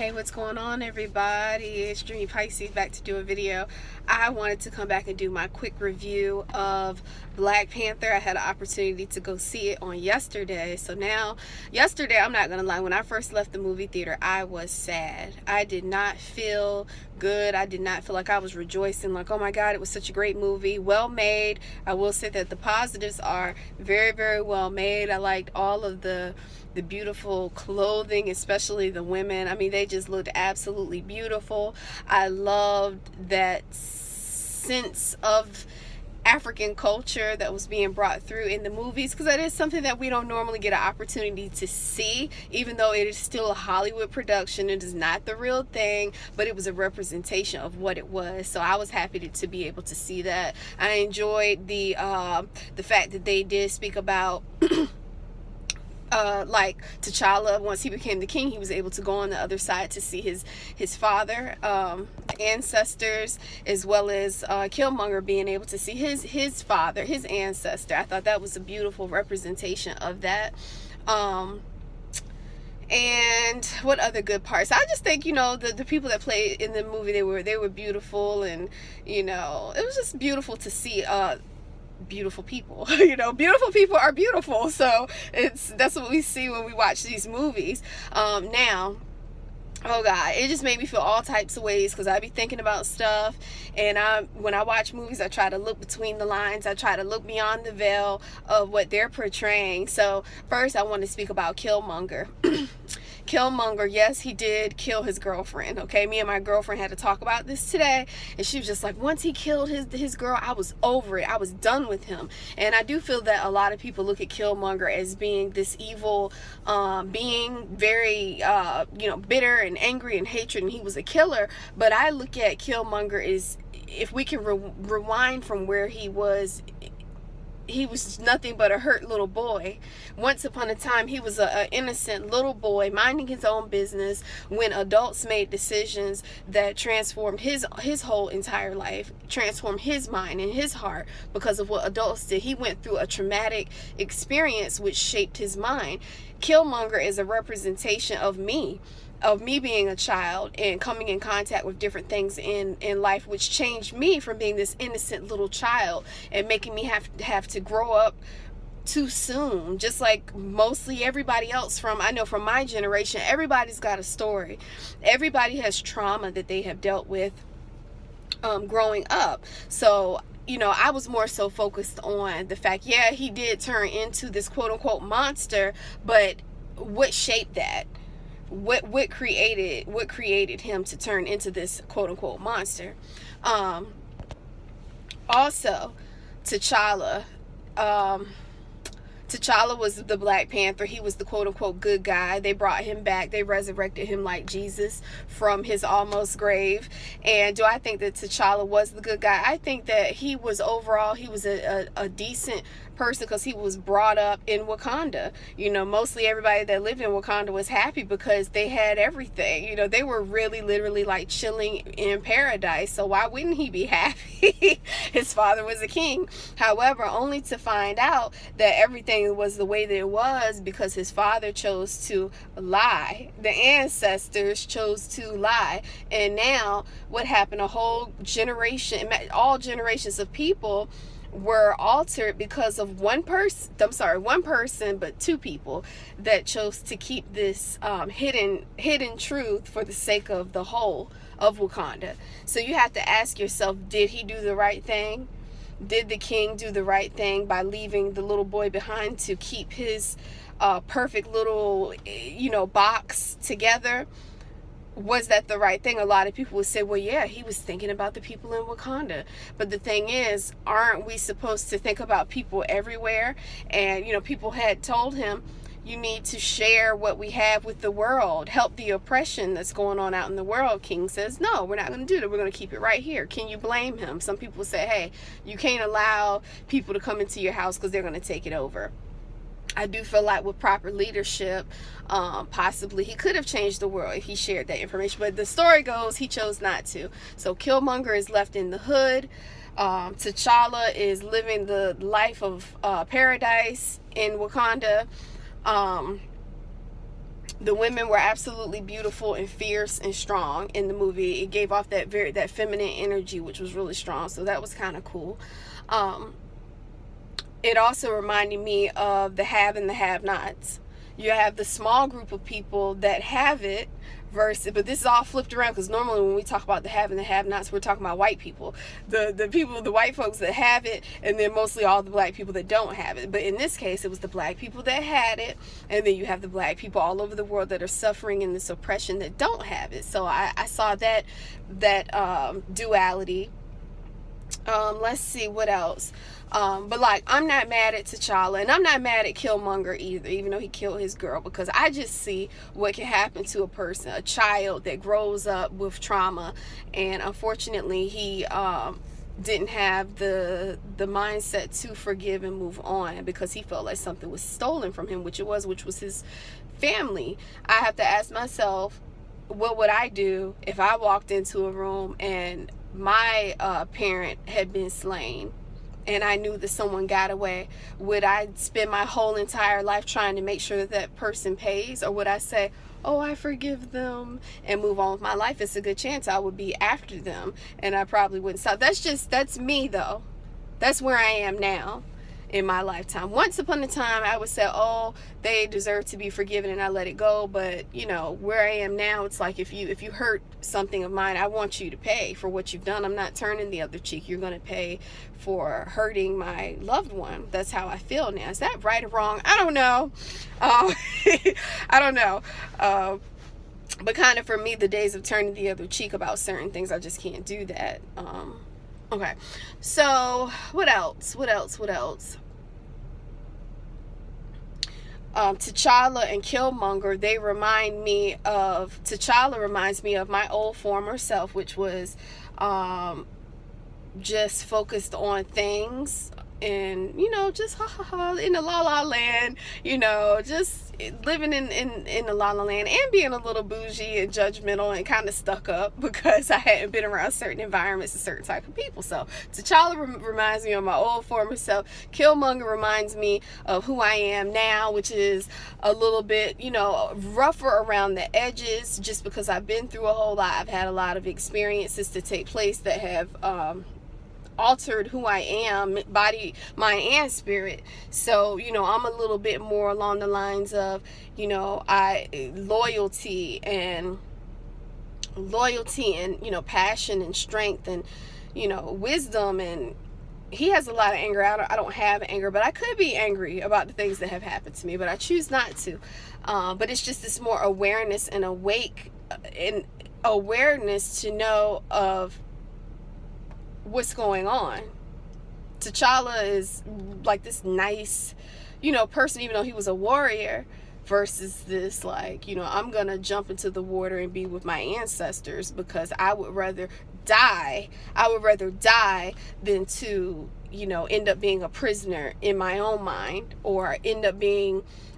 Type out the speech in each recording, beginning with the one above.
Hey, what's going on, everybody? It's Dreamy Pisces back to do a video. I wanted to come back and do my quick review of Black Panther. I had an opportunity to go see it on yesterday. So now, yesterday, I'm not gonna lie, when I first left the movie theater, I was sad. I did not feel good. I did not feel like I was rejoicing, like, oh my God, it was such a great movie, well made. I will say that the positives are very, very well made. I liked all of the beautiful clothing, especially the women. I mean, they just looked absolutely beautiful. I loved that sense of African culture that was being brought through in the movies, because that is something that we don't normally get an opportunity to see, even though it is still a Hollywood production. It is not the real thing, but it was a representation of what it was. So I was happy to be able to see that. I enjoyed the fact that they did speak about like T'Challa, once he became the king, he was able to go on the other side to see his father, ancestors, as well as Killmonger being able to see his father, his ancestor. I thought that was a beautiful representation of that. And what other good parts? I just think, you know, the people that played in the movie, they were beautiful, and you know, it was just beautiful to see beautiful people. You know, beautiful people are beautiful, so that's what we see when we watch these movies. Now, oh God, it just made me feel all types of ways, because I be thinking about stuff, and when I watch movies, I try to look between the lines. I try to look beyond the veil of what they're portraying. So first, I want to speak about Killmonger. Killmonger, yes, he did kill his girlfriend. Okay, me and my girlfriend had to talk about this today, and she was just like, once he killed his girl, I was over it. I was done with him. And I do feel that a lot of people look at Killmonger as being this evil being, very you know, bitter and angry and hatred, and he was a killer. But I look at Killmonger as, if we can rewind from where he was nothing but a hurt little boy. Once upon a time, he was an innocent little boy minding his own business when adults made decisions that transformed his whole entire life, transformed his mind and his heart because of what adults did. He went through a traumatic experience which shaped his mind. Killmonger is a representation of me being a child and coming in contact with different things in life, which changed me from being this innocent little child and making me have to grow up too soon, just like mostly everybody else from my generation. Everybody's got a story. Everybody has trauma that they have dealt with growing up. So, you know, I was more so focused on the fact, yeah, he did turn into this quote-unquote monster, but what shaped that? What created him to turn into this quote-unquote monster? Also, T'Challa. T'Challa was the Black Panther. He was the quote-unquote good guy. They brought him back. They resurrected him like Jesus from his almost grave. And do I think that T'Challa was the good guy? I think that he was a decent person, because he was brought up in Wakanda. You know, mostly everybody that lived in Wakanda was happy because they had everything. You know, they were really literally like chilling in paradise. So why wouldn't he be happy? His father was a king. However, only to find out that everything was the way that it was because his father chose to lie. The ancestors chose to lie. And now what happened? A whole generation, all generations of people were altered because of one person, but two people that chose to keep this hidden truth for the sake of the whole of Wakanda. So you have to ask yourself, did he do the right thing? Did the king do the right thing by leaving the little boy behind to keep his perfect little, you know, box together? Was that the right thing? A lot of people would say, well, yeah, he was thinking about the people in Wakanda. But the thing is, aren't we supposed to think about people everywhere? And, you know, people had told him, you need to share what we have with the world, help the oppression that's going on out in the world. King says, no, we're not going to do that. We're going to keep it right here. Can you blame him? Some people say, hey, you can't allow people to come into your house because they're going to take it over. I do feel like with proper leadership, possibly he could have changed the world if he shared that information. But the story goes, he chose not to. So Killmonger is left in the hood. T'Challa is living the life of paradise in Wakanda. The women were absolutely beautiful and fierce and strong in the movie. It gave off that feminine energy, which was really strong. So that was kind of cool. It also reminded me of the have and the have-nots. You have the small group of people that have it versus, but this is all flipped around, because normally when we talk about the have and the have-nots, we're talking about white people, the white folks that have it, and then mostly all the black people that don't have it. But in this case, it was the black people that had it, and then you have the black people all over the world that are suffering in this oppression that don't have it. So I saw that duality. Let's see what else. But like, I'm not mad at T'Challa, and I'm not mad at Killmonger either, even though he killed his girl, because I just see what can happen to a person, a child that grows up with trauma, and unfortunately he didn't have the mindset to forgive and move on, because he felt like something was stolen from him, which was his family. I have to ask myself, what would I do if I walked into a room and my parent had been slain, and I knew that someone got away? Would I spend my whole entire life trying to make sure that that person pays? Or would I say, oh, I forgive them, and move on with my life? It's a good chance I would be after them, and I probably wouldn't stop. That's me though. That's where I am now in my lifetime. Once upon a time, I would say, oh, they deserve to be forgiven, and I let it go. But you know, where I am now, it's like, if you hurt something of mine, I want you to pay for what you've done. I'm not turning the other cheek. You're going to pay for hurting my loved one. That's how I feel now. Is that right or wrong? I don't know. I don't know. But kind of for me, the days of turning the other cheek about certain things, I just can't do that. Okay, so what else? T'Challa and Killmonger, T'Challa reminds me of my old former self, which was just focused on things, and just in the la la land, just living in the la la land, and being a little bougie and judgmental and kind of stuck up because I hadn't been around certain environments and certain type of people. So T'Challa reminds me of my old former self. Killmonger reminds me of who I am now, which is a little bit rougher around the edges, just because I've been through a whole lot. I've had a lot of experiences to take place that have altered who I am, body, mind, and spirit. So I'm a little bit more along the lines of loyalty and passion and strength and wisdom. And he has a lot of anger. I don't have anger, but I could be angry about the things that have happened to me, but I choose not to. But it's just this more awareness and awareness to know of what's going on. T'Challa is like this nice, person, even though he was a warrior, versus this I'm gonna jump into the water and be with my ancestors, because I would rather die than to end up being a prisoner in my own mind, or end up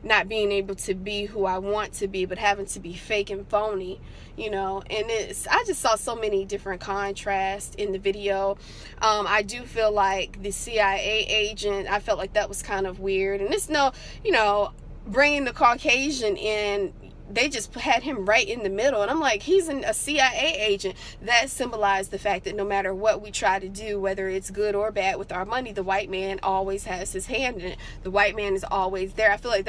not being able to be who I want to be, but having to be fake and phony, and I just saw so many different contrasts in the video. I do feel like the CIA agent, I felt like that was kind of weird, and it's bringing the Caucasian in, they just had him right in the middle, and I'm like, he's a CIA agent. That symbolized the fact that no matter what we try to do, whether it's good or bad with our money, the white man always has his hand in it. The white man is always there. I feel like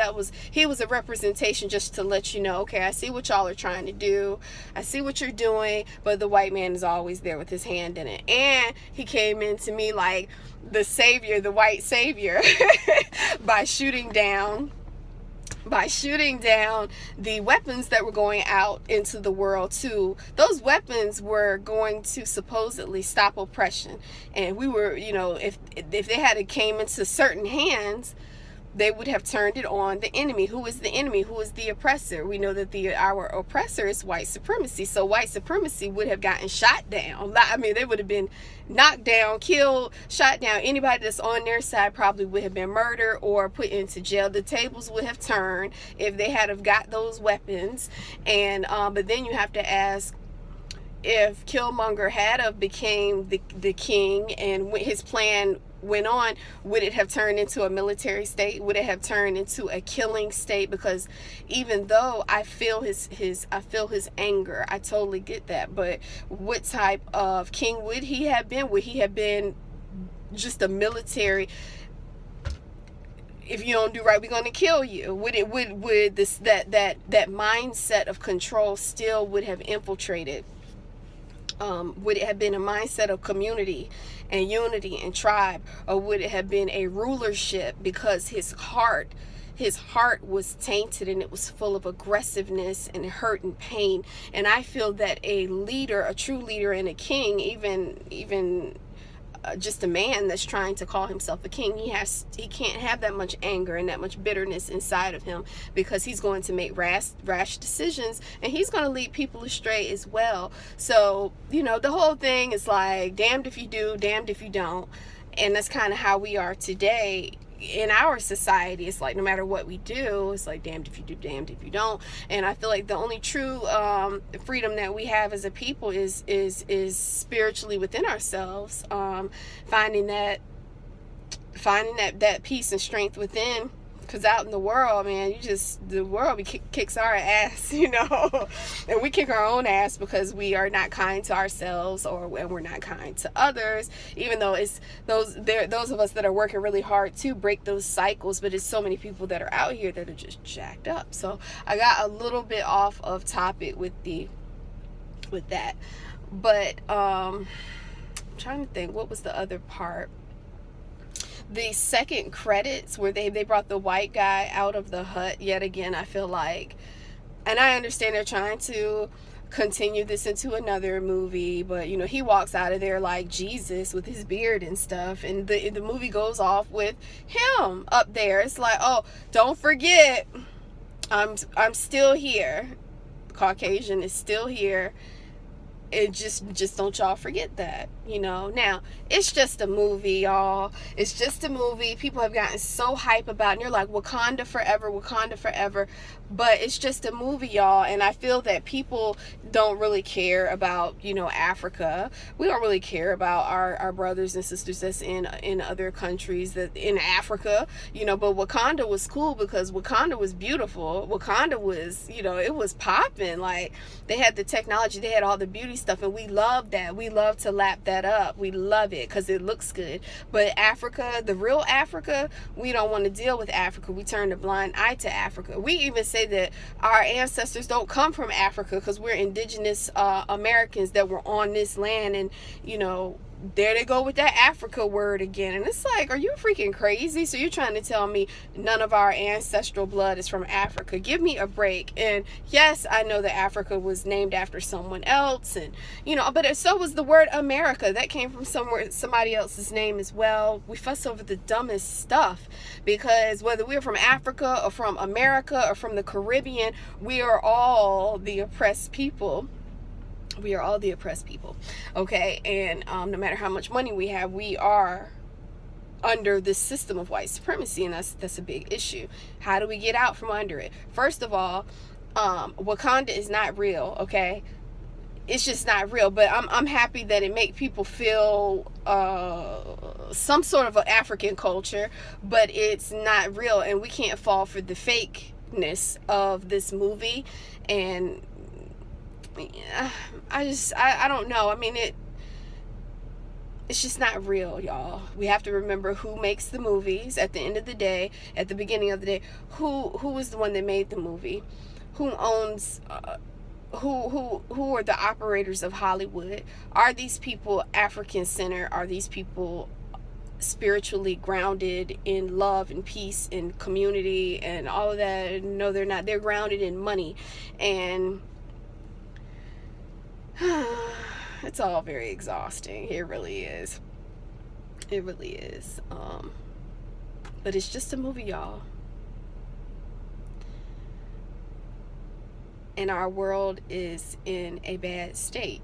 he was a representation, just to let you know, okay, I see what y'all are trying to do, I see what you're doing, but the white man is always there with his hand in it. And he came into me like the savior, the white savior, by shooting down the weapons that were going out into the world too. Those weapons were going to supposedly stop oppression, and we were, if they had came into certain hands, they would have turned it on the enemy. Who is the enemy? Who is the oppressor? We know that our oppressor is white supremacy. So white supremacy would have gotten shot down. I mean, they would have been knocked down, killed, shot down. Anybody that's on their side probably would have been murdered or put into jail. The tables would have turned if they had have got those weapons. And but then you have to ask, if Killmonger had of became the king, and his plan went on, would it have turned into a military state? Would it have turned into a killing state? Because even though I feel his anger, I totally get that. But what type of king would he have been? Would he have been just a military? If you don't do right, we're going to kill you. Would this that mindset of control still would have infiltrated? Would it have been a mindset of community and unity and tribe, or would it have been a rulership? Because his heart was tainted, and it was full of aggressiveness and hurt and pain. And I feel that a leader, a true leader, and a king, even just a man that's trying to call himself a king, he can't have that much anger and that much bitterness inside of him, because he's going to make rash decisions, and he's going to lead people astray as well. So, you know, the whole thing is like, damned if you do, damned if you don't. And that's kind of how we are today in our society. It's like, no matter what we do, it's like, damned if you do, damned if you don't. And I feel like the only true freedom that we have as a people is spiritually within ourselves, finding that peace and strength within. Because out in the world, man, the world kicks our ass, you know, and we kick our own ass because we are not kind to ourselves, and we're not kind to others, even though it's those of us that are working really hard to break those cycles. But it's so many people that are out here that are just jacked up. So I got a little bit off of topic with that, but I'm trying to think, what was the other part? The second credits, where they brought the white guy out of the hut yet again. I feel like, and I understand they're trying to continue this into another movie, but you know, he walks out of there like Jesus with his beard and stuff, and the movie goes off with him up there. It's like, oh, don't forget, I'm still here. Caucasian is still here. It just don't y'all forget that, you know. Now, it's just a movie, y'all. It's just a movie. People have gotten so hype about it, and you're like, Wakanda forever, Wakanda forever. But it's just a movie, y'all. And I feel that people don't really care about, you know, Africa. We don't really care about our brothers and sisters that's in other countries that in Africa, you know. But Wakanda was cool because Wakanda was beautiful. Wakanda was, you know, it was popping. Like, they had the technology, they had all the beauty stuff, and we love that. We love to lap that up. We love it because it looks good. But Africa, the real Africa, we don't want to deal with Africa. We turn a blind eye to Africa. We even say that our ancestors don't come from Africa because we're indigenous Americans that were on this land. And, you know, there they go with that Africa word again. And it's like, are you freaking crazy? So you're trying to tell me none of our ancestral blood is from Africa? Give me a break. And yes, I know that Africa was named after someone else, and you know, but so was the word America. That came from somebody else's name as well. We fuss over the dumbest stuff, because whether we're from Africa or from America or from the Caribbean, we are all the oppressed people. We are all the oppressed people, okay? And no matter how much money we have, we are under this system of white supremacy, and that's a big issue. How do we get out from under it? First of all, Wakanda is not real, okay? It's just not real. But I'm happy that it make people feel some sort of an African culture, but it's not real, and we can't fall for the fakeness of this movie. And I don't know. I mean, it's just not real, y'all. We have to remember who makes the movies at the end of the day, at the beginning of the day. Who is the one that made the movie? Who owns who are the operators of Hollywood? Are these people African centered? Are these people spiritually grounded in love and peace and community and all of that? No, they're not. They're grounded in money, and it's all very exhausting. It really is. It really is. But it's just a movie, y'all. And our world is in a bad state.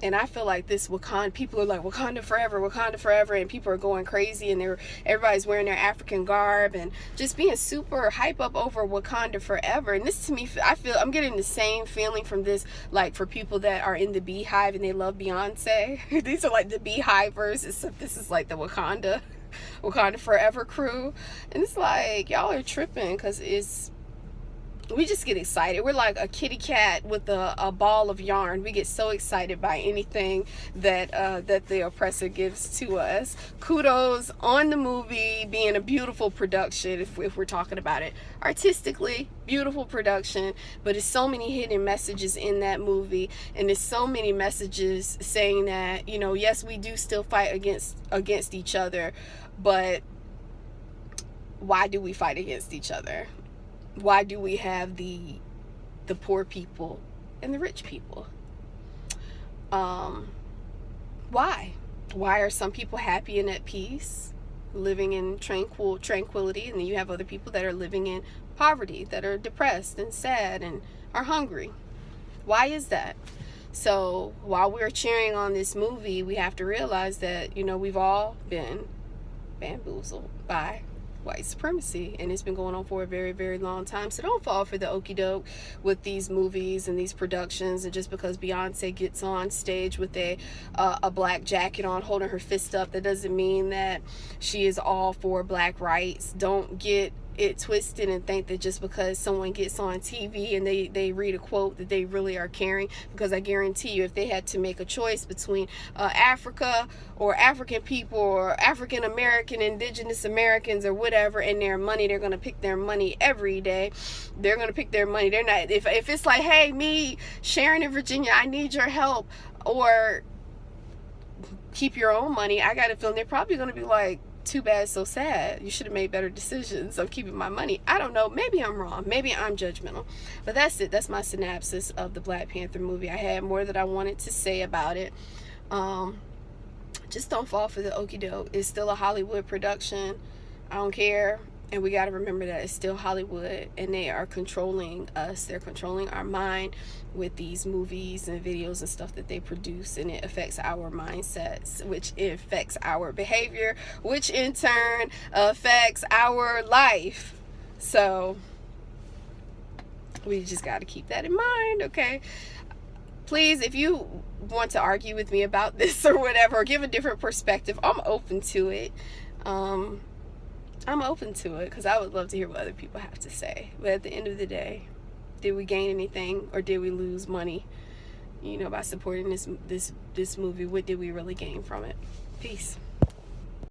And I feel like this Wakanda, people are like, Wakanda forever, and people are going crazy, and everybody's wearing their African garb and just being super hype up over Wakanda forever. And this, to me, I'm getting the same feeling from this, like for people that are in the Beehive and they love Beyonce. These are like the Beehivers. This is like the Wakanda Wakanda Forever crew. And it's like, y'all are tripping, because we just get excited. We're like a kitty cat with a ball of yarn. We get so excited by anything that that the oppressor gives to us. Kudos on the movie being a beautiful production, if we're talking about it artistically. Beautiful production, but there's so many hidden messages in that movie, and there's so many messages saying that, you know, yes, we do still fight against each other, but why do we fight against each other? Why do we have the poor people and the rich people? Why are some people happy and at peace, living in tranquility, and then you have other people that are living in poverty, that are depressed and sad and are hungry? Why is that? So while we're cheering on this movie, we have to realize that, you know, we've all been bamboozled by white supremacy, and it's been going on for a very, very long time. So don't fall for the okie doke with these movies and these productions, and just because Beyonce gets on stage with a black jacket on, holding her fist up, that doesn't mean that she is all for black rights. Don't get it twisted and think that just because someone gets on TV and they read a quote that they really are caring, because I guarantee you, if they had to make a choice between Africa or African people or African American, indigenous Americans or whatever, and their money, they're going to pick their money every day. They're going to pick their money. They're not, if it's like, hey, me, Sharon in Virginia, I need your help, or keep your own money, I got a feeling they're probably going to be like, too bad, so sad. You should have made better decisions of keeping my money. I don't know. Maybe I'm wrong. Maybe I'm judgmental. But that's it. That's my synopsis of the Black Panther movie. I had more that I wanted to say about it. Just don't fall for the okie doke. It's still a Hollywood production. I don't care. And we got to remember that it's still Hollywood, and they are controlling us. They're controlling our mind with these movies and videos and stuff that they produce, and it affects our mindsets, which affects our behavior, which in turn affects our life. So we just got to keep that in mind, okay? Please, if you want to argue with me about this or whatever, or give a different perspective, I'm open to it. I'm open to it, because I would love to hear what other people have to say. But at the end of the day, did we gain anything, or did we lose money, you know, by supporting this movie? What did we really gain from it? Peace.